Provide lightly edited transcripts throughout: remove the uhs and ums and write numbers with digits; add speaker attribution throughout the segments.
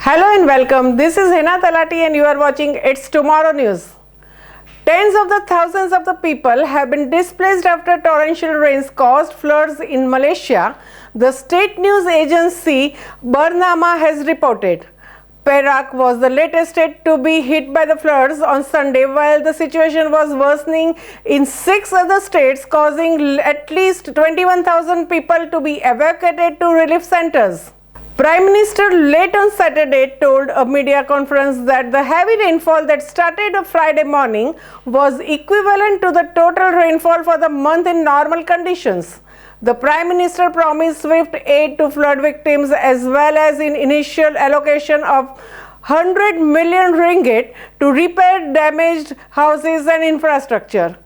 Speaker 1: Hello and welcome. This is Hina Talati and you are watching It's Tomorrow News. Tens of the thousands of the people have been displaced after torrential rains caused floods in Malaysia, the state news agency Bernama has reported. Perak was the latest state to be hit by the floods on Sunday, while the situation was worsening in 6 other states, causing at least 21,000 people to be evacuated to relief centers. Prime Minister late on Saturday told a media conference that the heavy rainfall that started on Friday morning was equivalent to the total rainfall for the month in normal conditions. The Prime Minister promised swift aid to flood victims as well as an initial allocation of 100 million ringgit to repair damaged houses and infrastructure.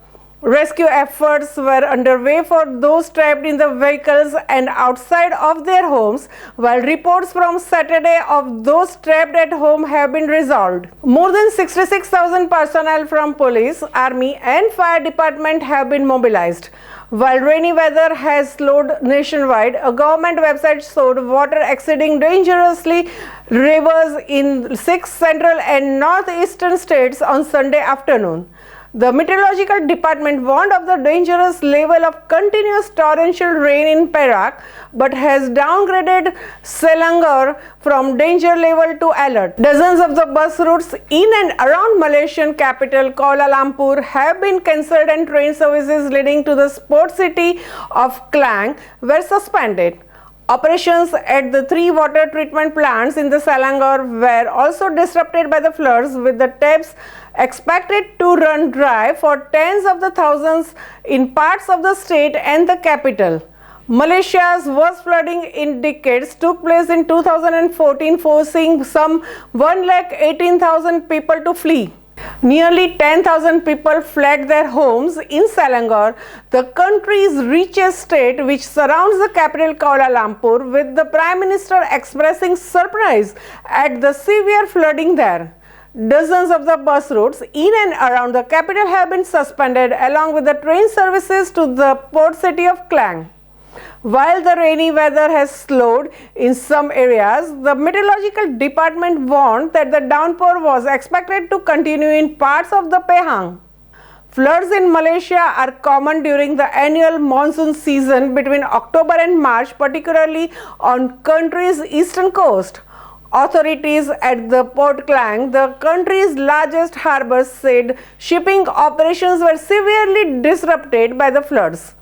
Speaker 1: Rescue efforts were underway for those trapped in the vehicles and outside of their homes, while reports from Saturday of those trapped at home have been resolved. More than 66,000 personnel from police, army and fire department have been mobilized. While rainy weather has slowed nationwide, a government website showed water exceeding dangerously rivers in 6 central and northeastern states on Sunday afternoon. The meteorological department warned of the dangerous level of continuous torrential rain in Perak, but has downgraded Selangor from danger level to alert. Dozens of the bus routes in and around Malaysian capital Kuala Lumpur have been cancelled and train services leading to the port city of Klang were suspended. Operations at the 3 water treatment plants in the Selangor were also disrupted by the floods, with the taps expected to run dry for tens of the thousands in parts of the state and the capital. Malaysia's worst flooding in decades took place in 2014, forcing some 118,000 people to flee. Nearly 10,000 people fled their homes in Selangor, the country's richest state which surrounds the capital Kuala Lumpur, with the Prime Minister expressing surprise at the severe flooding there. Dozens of the bus routes in and around the capital have been suspended, along with the train services to the port city of Klang. While the rainy weather has slowed in some areas, the meteorological department warned that the downpour was expected to continue in parts of the Pahang. Floods in Malaysia are common during the annual monsoon season between October and March, particularly on country's eastern coast. Authorities at the Port Klang, the country's largest harbour, said shipping operations were severely disrupted by the floods.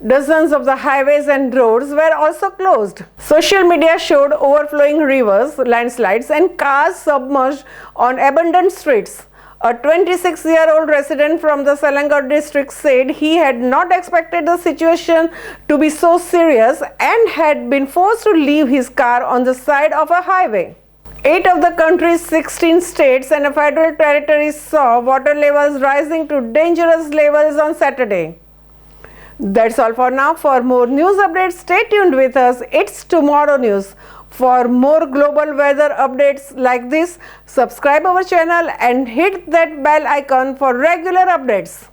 Speaker 1: Dozens of the highways and roads were also closed. Social media showed overflowing rivers, landslides and cars submerged on abandoned streets. A 26-year-old resident from the Selangor district said he had not expected the situation to be so serious and had been forced to leave his car on the side of a highway. 8 of the country's 16 states and federal territories saw water levels rising to dangerous levels on Saturday. That's all for now. For more news updates, stay tuned with us. It's Tomorrow News. For more global weather updates like this, subscribe our channel and hit that bell icon for regular updates.